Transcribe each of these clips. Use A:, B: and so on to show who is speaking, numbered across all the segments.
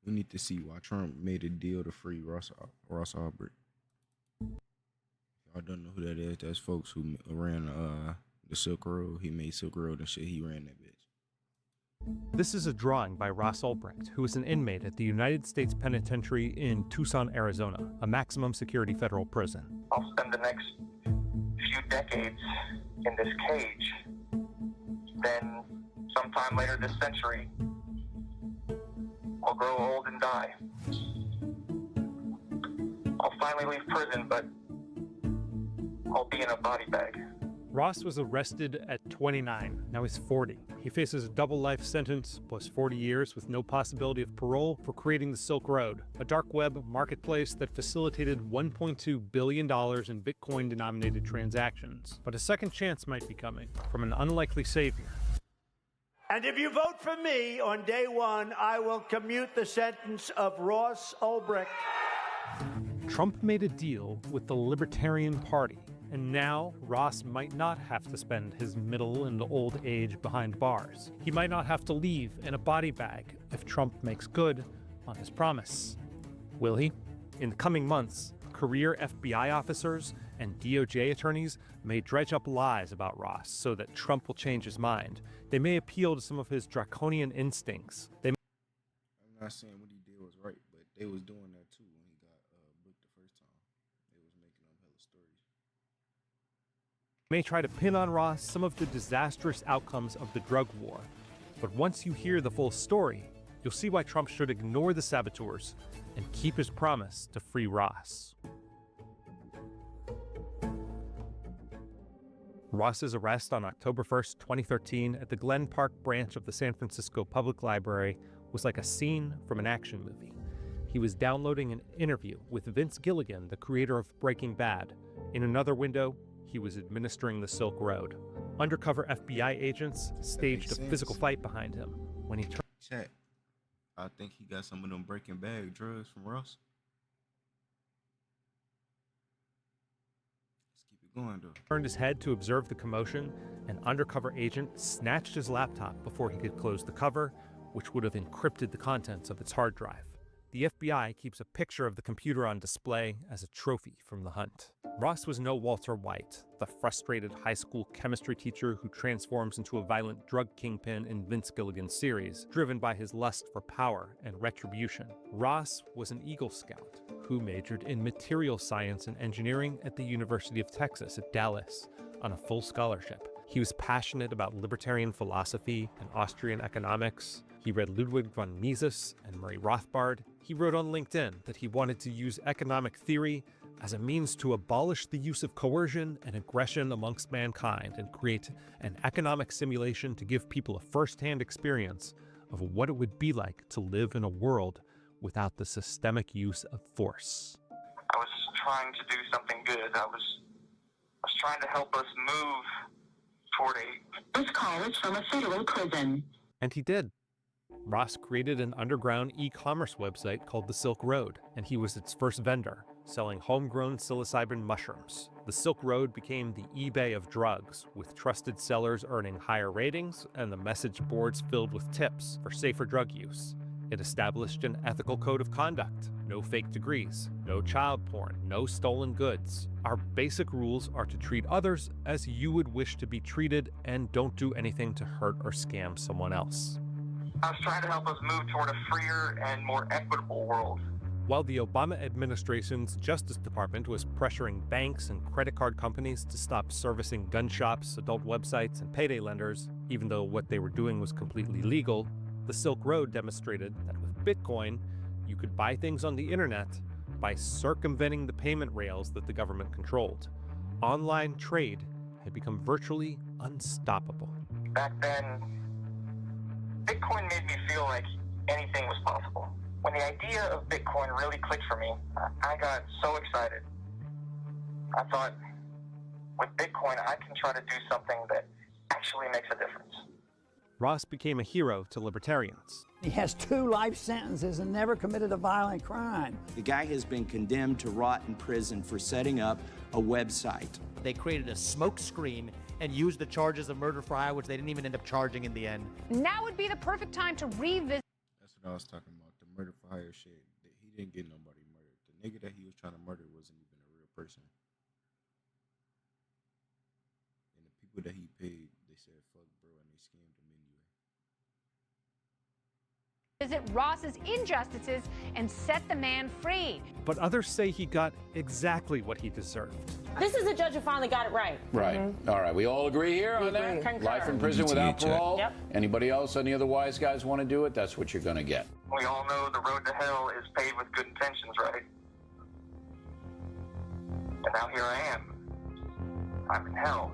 A: We need to see why Trump made a deal to free Ross Ulbricht. Y'all don't know who that is. That's folks who ran the Silk Road. He made Silk Road and shit. He ran that bitch.
B: This is a drawing by Ross Ulbricht, who is an inmate at the United States Penitentiary in Tucson, Arizona, a maximum security federal prison.
C: I'll spend the next few decades in this cage. Then, sometime later this century, I'll grow old and die. I'll finally leave prison, but I'll be in a body bag.
B: Ross was arrested at 29. Now he's 40. He faces a double life sentence plus 40 years with no possibility of parole for creating the Silk Road, a dark web marketplace that facilitated $1.2 billion in Bitcoin-denominated transactions. But a second chance might be coming from an unlikely savior.
D: And if you vote for me on day one, I will commute the sentence of Ross Ulbricht.
B: Trump made a deal with the Libertarian Party, and now Ross might not have to spend his middle and old age behind bars. He might not have to leave in a body bag if Trump makes good on his promise. Will he? In the coming months, career FBI officers and DOJ attorneys may dredge up lies about Ross so that Trump will change his mind. They may appeal to some of his draconian instincts.
A: I'm not saying what he did was right, but they was doing that too when he got booked the first time. They was making up hella stories.
B: May try to pin on Ross some of the disastrous outcomes of the drug war. But once you hear the full story, you'll see why Trump should ignore the saboteurs and keep his promise to free Ross. Ross's arrest on October 1st, 2013 at the Glen Park branch of the San Francisco Public Library was like a scene from an action movie. He was downloading an interview with Vince Gilligan, the creator of Breaking Bad. In another window, he was administering the Silk Road. Undercover FBI agents staged a physical fight behind him. When he
A: Chat, I think he got some of them Breaking Bad drugs from Ross. Going to.
B: Turned his head to observe the commotion, an undercover agent snatched his laptop before he could close the cover, which would have encrypted the contents of its hard drive. The FBI keeps a picture of the computer on display as a trophy from the hunt. Ross was no Walter White, the frustrated high school chemistry teacher who transforms into a violent drug kingpin in Vince Gilligan's series, driven by his lust for power and retribution. Ross was an Eagle Scout who majored in material science and engineering at the University of Texas at Dallas on a full scholarship. He was passionate about libertarian philosophy and Austrian economics. He read Ludwig von Mises and Murray Rothbard. He wrote on LinkedIn that he wanted to use economic theory as a means to abolish the use of coercion and aggression amongst mankind and create an economic simulation to give people a first-hand experience of what it would be like to live in a world without the systemic use of force.
C: I was trying to do something good. I was trying to help us move toward a...
E: This call is from a federal prison.
B: And he did. Ross created an underground e-commerce website called the Silk Road, and he was its first vendor, selling homegrown psilocybin mushrooms. The Silk Road became the eBay of drugs, with trusted sellers earning higher ratings and the message boards filled with tips for safer drug use. It established an ethical code of conduct: no fake degrees, no child porn, no stolen goods. Our basic rules are to treat others as you would wish to be treated and don't do anything to hurt or scam someone else.
C: I was trying to help us move toward a freer and more equitable world.
B: While the Obama administration's Justice Department was pressuring banks and credit card companies to stop servicing gun shops, adult websites, and payday lenders, even though what they were doing was completely legal, the Silk Road demonstrated that with Bitcoin, you could buy things on the internet by circumventing the payment rails that the government controlled. Online trade had become virtually unstoppable.
C: Back then, Bitcoin made me feel like anything was possible. When the idea of Bitcoin really clicked for me, I got so excited. I thought, with Bitcoin, I can try to do something that actually makes a difference.
B: Ross became a hero to libertarians.
F: He has 2 life sentences and never committed a violent crime.
G: The guy has been condemned to rot in prison for setting up a website.
H: They created a smoke screen and used the charges of murder for hire, which they didn't even end up charging in the end.
I: Now would be the perfect time to revisit.
A: That's what I was talking about. The murder for hire shit, he didn't get nobody murdered. The nigga that he was trying to murder wasn't even a real person. And the people that he paid, they said fuck bro, and they scammed him anyway.
I: Visit Ross's injustices and set the man free.
B: But others say he got exactly what he deserved.
J: This is a judge who finally got it right.
K: Right. All right. We all agree here on that?
J: Concur.
K: Life in prison without parole?
J: Yep.
K: Anybody else, any other wise guys want to do it? That's what you're going to get.
C: We all know the road to hell is paved with good intentions, right? And now here I am. I'm in hell.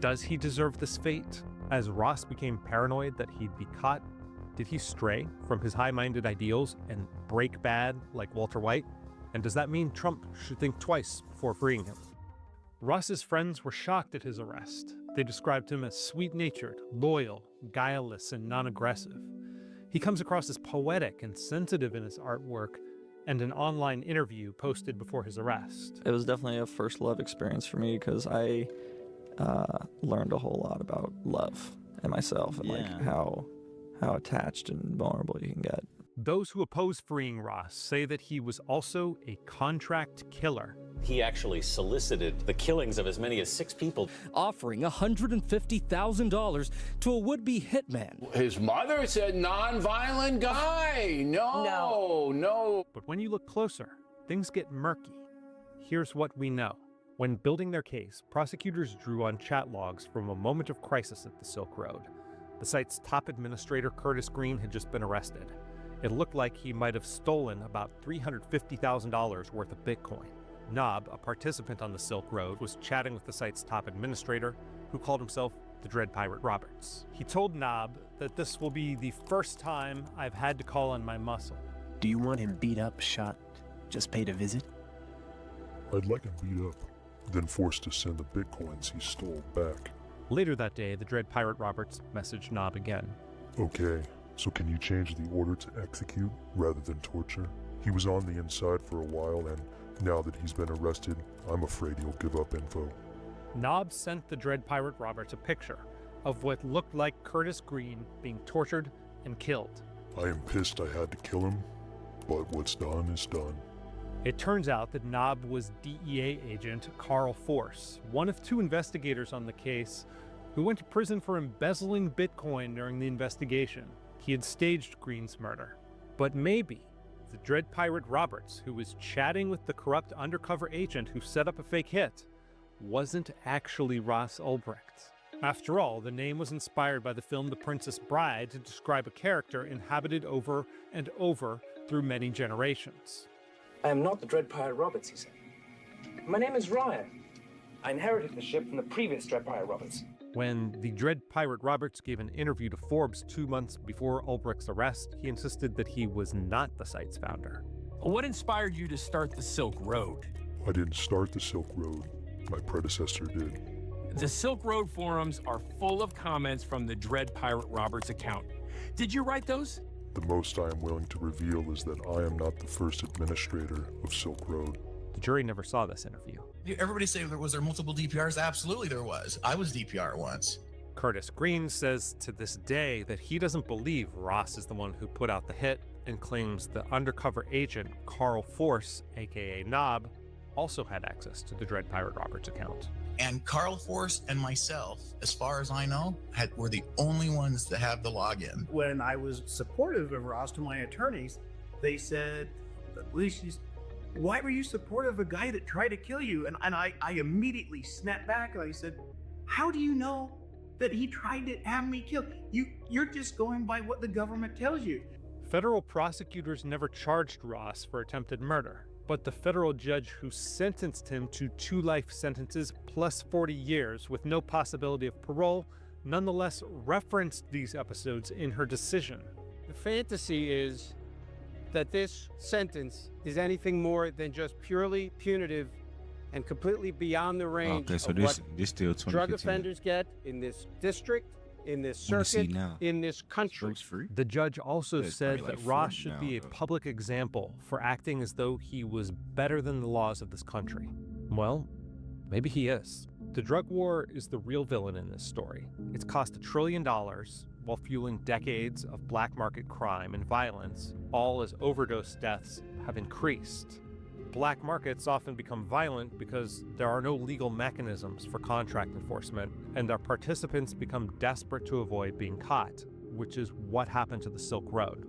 B: Does he deserve this fate? As Ross became paranoid that he'd be caught, did he stray from his high-minded ideals and break bad like Walter White? And does that mean Trump should think twice before freeing him? Ross's friends were shocked at his arrest. They described him as sweet-natured, loyal, guileless, and non-aggressive. He comes across as poetic and sensitive in his artwork, and an online interview posted before his arrest.
L: It was definitely a first love experience for me because I learned a whole lot about love and myself and like how attached and vulnerable you can get.
B: Those who oppose freeing Ross say that he was also a contract killer.
M: He actually solicited the killings of as many as 6 people,
N: offering $150,000 to a would-be hitman.
K: His mother said non-violent guy. No.
B: But when you look closer, things get murky. Here's what we know. When building their case, prosecutors drew on chat logs from a moment of crisis at the Silk Road. The site's top administrator, Curtis Green, had just been arrested. It looked like he might have stolen about $350,000 worth of Bitcoin. Knob, a participant on the Silk Road, was chatting with the site's top administrator, who called himself the Dread Pirate Roberts. He told Knob that this will be the first time I've had to call on my muscle.
O: Do you want him beat up, shot, just paid a visit?
P: I'd like him beat up, then forced to send the Bitcoins he stole back.
B: Later that day, the Dread Pirate Roberts messaged Knob again.
P: Okay, so can you change the order to execute rather than torture? He was on the inside for a while, and now that he's been arrested, I'm afraid he'll give up info.
B: Knob sent the Dread Pirate Roberts a picture of what looked like Curtis Green being tortured and killed.
P: I am pissed I had to kill him, but what's done is done.
B: It turns out that Knob was DEA agent Carl Force, one of 2 investigators on the case, who went to prison for embezzling Bitcoin during the investigation. He had staged Green's murder. But maybe the Dread Pirate Roberts, who was chatting with the corrupt undercover agent who set up a fake hit, wasn't actually Ross Ulbricht. After all, the name was inspired by the film The Princess Bride to describe a character inhabited over and over through many generations.
Q: I am not the Dread Pirate Roberts, he said. My name is Ryan. I inherited the ship from the previous Dread Pirate Roberts.
B: When the Dread Pirate Roberts gave an interview to Forbes 2 months before Ulbricht's arrest, he insisted that he was not the site's founder.
R: What inspired you to start the Silk Road?
P: I didn't start the Silk Road. My predecessor did.
R: The Silk Road forums are full of comments from the Dread Pirate Roberts account. Did you write those?
P: The most I am willing to reveal is that I am not the first administrator of Silk Road.
B: The jury never saw this interview.
S: Everybody say was there multiple DPRs? Absolutely there was. I was DPR once.
B: Curtis Green says to this day that he doesn't believe Ross is the one who put out the hit and claims the undercover agent Carl Force, aka Knob, also had access to the Dread Pirate Roberts account.
S: And Carl Force and myself, as far as I know, were the only ones that have the login.
T: When I was supportive of Ross to my attorneys, they said, why were you supportive of a guy that tried to kill you? And I immediately snapped back and I said, how do you know that he tried to have me killed? You're just going by what the government tells you.
B: Federal prosecutors never charged Ross for attempted murder, but the federal judge who sentenced him to 2 life sentences plus 40 years with no possibility of parole nonetheless referenced these episodes in her decision.
U: The fantasy is that this sentence is anything more than just purely punitive and completely beyond the range
A: so
U: of
A: this
U: what
A: still
U: drug offenders get in this district, in this circuit, in this country.
B: The judge also said that Ross should be a public example for acting as though he was better than the laws of this country. Well, maybe he is. The drug war is the real villain in this story. It's cost $1 trillion, while fueling decades of black market crime and violence, all as overdose deaths have increased. Black markets often become violent because there are no legal mechanisms for contract enforcement, and their participants become desperate to avoid being caught, which is what happened to the Silk Road.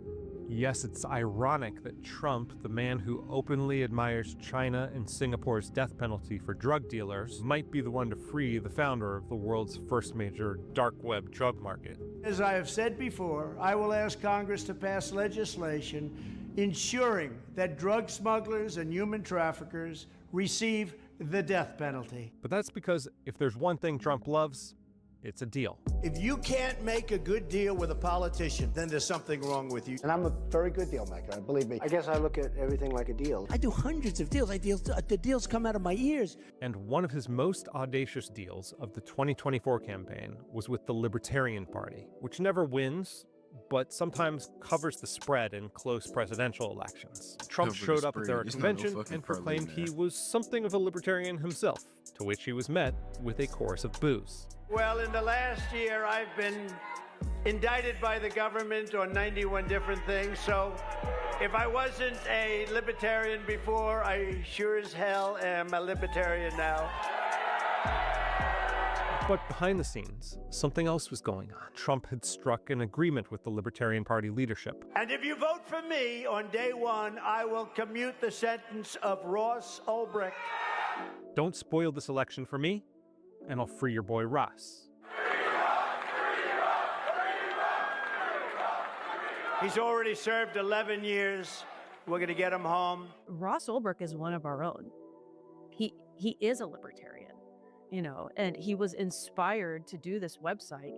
B: Yes, it's ironic that Trump, the man who openly admires China and Singapore's death penalty for drug dealers, might be the one to free the founder of the world's first major dark web drug market.
D: As I have said before, I will ask Congress to pass legislation ensuring that drug smugglers and human traffickers receive the death penalty.
B: But that's because if there's one thing Trump loves, it's a deal.
D: If you can't make a good deal with a politician, then there's something wrong with you.
V: And I'm a very good deal maker, believe me. I guess I look at everything like a deal.
F: I do hundreds of deals. The deals come out of my ears.
B: And one of his most audacious deals of the 2024 campaign was with the Libertarian Party, which never wins, but sometimes covers the spread in close presidential elections. Trump showed up at their convention and proclaimed he was something of a libertarian himself, to which he was met with a chorus of boos.
D: Well, in the last year, I've been indicted by the government on 91 different things, so if I wasn't a libertarian before, I sure as hell am a libertarian now.
B: But behind the scenes, something else was going on. Trump had struck an agreement with the Libertarian Party leadership.
D: And if you vote for me on day one, I will commute the sentence of Ross Ulbricht.
B: Don't spoil this election for me, and I'll free your boy Ross.
D: He's already served 11 years. We're going to get him home.
W: Ross Ulbricht is one of our own. He is a libertarian, you know, and he was inspired to do this website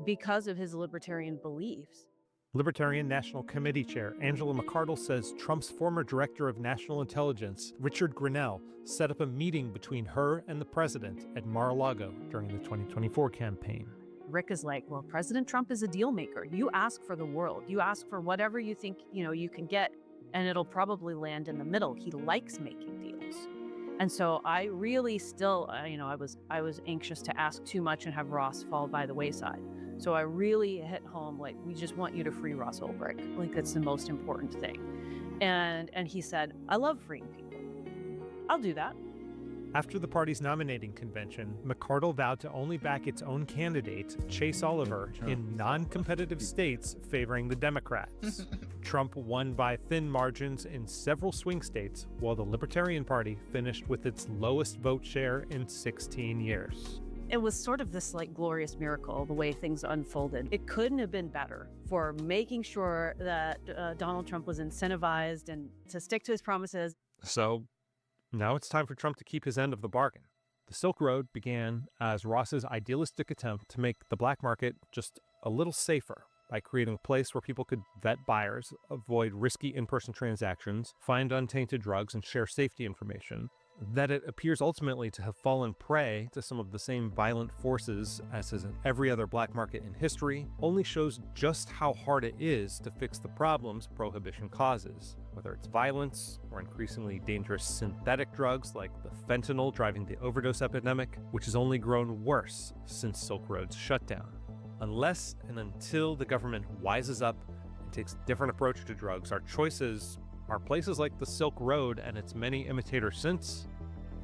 W: because of his libertarian beliefs.
B: Libertarian National Committee Chair Angela McArdle says Trump's former Director of National Intelligence, Richard Grenell, set up a meeting between her and the president at Mar-a-Lago during the 2024 campaign.
W: Rick is like, well, President Trump is a deal maker. You ask for the world. You ask for whatever you think, you know, you can get, and it'll probably land in the middle. He likes making deals. And so I really still, I was anxious to ask too much and have Ross fall by the wayside. So I really hit home, like, we just want you to free Ross Ulbricht. Like, that's the most important thing. And he said, I love freeing people. I'll do that.
B: After the party's nominating convention, McArdle vowed to only back its own candidate, Chase Oliver, in non-competitive states favoring the Democrats. Trump won by thin margins in several swing states, while the Libertarian Party finished with its lowest vote share in 16 years.
W: It was sort of this like glorious miracle, the way things unfolded. It couldn't have been better for making sure that Donald Trump was incentivized and to stick to his promises.
B: So now it's time for Trump to keep his end of the bargain. The Silk Road began as Ross's idealistic attempt to make the black market just a little safer by creating a place where people could vet buyers, avoid risky in-person transactions, find untainted drugs, and share safety information. That it appears ultimately to have fallen prey to some of the same violent forces as has in every other black market in history only shows just how hard it is to fix the problems prohibition causes, whether it's violence or increasingly dangerous synthetic drugs like the fentanyl driving the overdose epidemic, which has only grown worse since Silk Road's shutdown. Unless and until the government wises up and takes a different approach to drugs, our choices are places like the Silk Road and its many imitators since,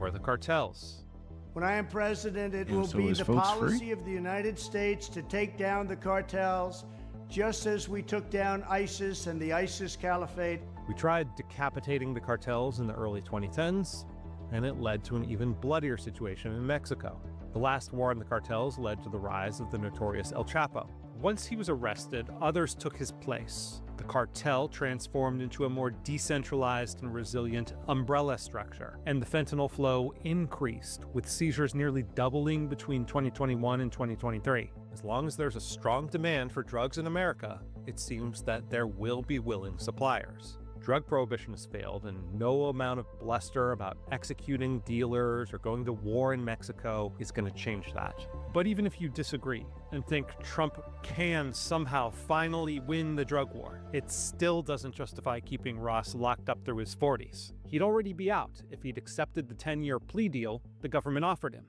B: or the cartels.
D: When I am president, it will be the policy of the United States to take down the cartels, just as we took down ISIS and the ISIS Caliphate.
B: We tried decapitating the cartels in the early 2010s, and it led to an even bloodier situation in Mexico. The last war on the cartels led to the rise of the notorious El Chapo. Once he was arrested, others took his place. The cartel transformed into a more decentralized and resilient umbrella structure, and the fentanyl flow increased, with seizures nearly doubling between 2021 and 2023. As long as there's a strong demand for drugs in America, it seems that there will be willing suppliers. Drug prohibition has failed, and no amount of bluster about executing dealers or going to war in Mexico is going to change that. But even if you disagree and think Trump can somehow finally win the drug war, it still doesn't justify keeping Ross locked up through his 40s. He'd already be out if he'd accepted the 10-year plea deal the government offered him.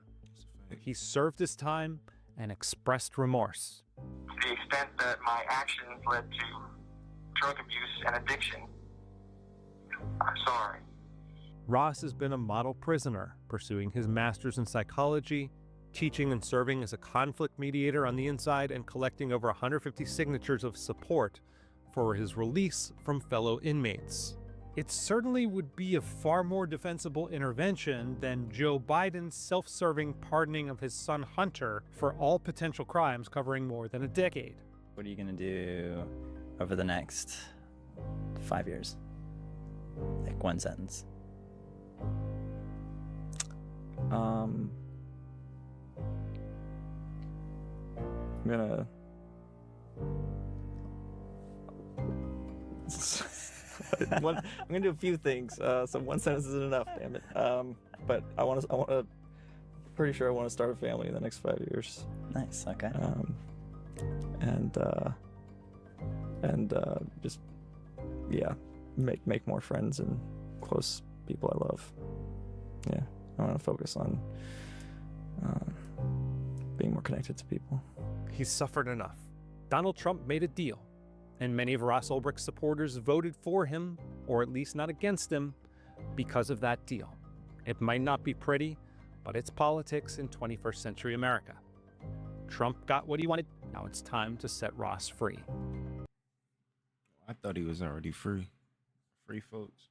B: He served his time, and expressed remorse.
C: To the extent that my actions led to drug abuse and addiction, I'm sorry.
B: Ross has been a model prisoner, pursuing his master's in psychology, teaching and serving as a conflict mediator on the inside, and collecting over 150 signatures of support for his release from fellow inmates. It certainly would be a far more defensible intervention than Joe Biden's self-serving pardoning of his son Hunter for all potential crimes covering more than a decade.
E: What are you going to do over the next 5 years? Like one sentence.
L: I'm gonna I'm gonna do a few things. So one sentence isn't enough, damn it. But I want to. Pretty sure I want to start a family in the next 5 years.
E: Nice. Okay.
L: And just make more friends and close people I love. Yeah, I want to focus on being more connected to people.
B: He's suffered enough. Donald Trump made a deal, and many of Ross Ulbricht's supporters voted for him, or at least not against him, because of that deal. It might not be pretty, but it's politics in 21st century America. Trump got what he wanted. Now it's time to set Ross free.
A: I thought he was already free. Free folks.